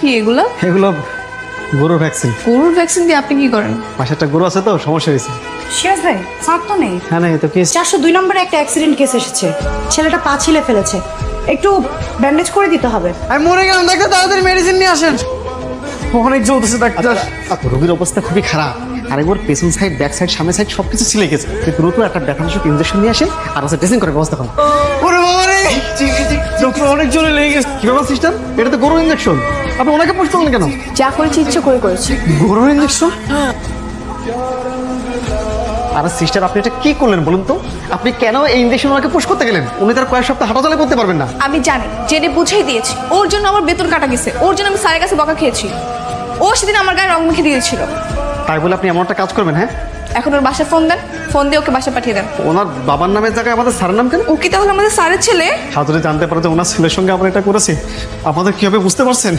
কি এগুলো? এগুলো গরুর ভ্যাকসিন। গরুর ভ্যাকসিন দিয়ে আপনি কি করেন? পাশে একটা গরু আছে তো, সমস্যা হয়েছে। সিরাজ ভাই স্যার তো নেই। হ্যাঁ, না এই তো কেস। 402 নম্বরে একটা অ্যাক্সিডেন্ট কেস এসেছে, ছেলেটা পা ছিলে ফেলেছে, একটু ব্যান্ডেজ করে দিতে হবে। আমি মরে গেলাম ডাক্তার, তাড়াতাড়ি মেডিসিন নিয়ে আসেন। অনেক জ্বলতেছে ডাক্তার। রোগীর অবস্থা খুবই খারাপ, আর একবার পেছন সাইড, ব্যাক সাইড, সামনে সাইড সবকিছু ছিলে গেছে। দ্রুত একটা ব্যথানাশক ইনজেকশন নিয়ে আসেন আর হচ্ছে ড্রেসিং করে ব্যবস্থা করেন। ওরে বাবা রে, ডক্টর অনেক জোরে লেগে গেছে। কি ব্যাপার সিস্টার? এটা তো গরুর ইনজেকশন, আপনি ওনাকে পুশ করলেন কেন? যা করেছি ইচ্ছে করে করেছি। গরুর ইনজেকশন? আর সিস্টার, আপনি এটা কি করলেন বলুন তো? আপনি কেন এই ইনজেকশন ওনাকে পুশ করতে গেলেন? উনি তার কয়েক সপ্তাহ হাঁটাচলা করতে পারবেন না। আমি জানি, জেনে বুঝেই দিয়েছি। ওর জন্য আমার বেতন কাটা গেছে, ওর জন্য আমি স্যারের কাছে বকা খেয়েছি। ও সেদিন আমার গায়ে রং মেখে দিয়েছিল। তাই বলে আপনি এমন একটা কাজ করবেন? হ্যাঁ, এখন ওর বাসায় ফোন দেন, ফোন দিয়ে ওকে বাসায় পাঠিয়ে দেন। ওনার বাবার নামের জায়গায় আমাদের স্যারের নাম কেন? ও কি তাহলে আমাদের স্যারের ছেলে? হাজরে জানতে পারে যে ওনার ছেলের সঙ্গে আমরা এটা করেছি, আমাদের কি হবে বুঝতে পারছেন?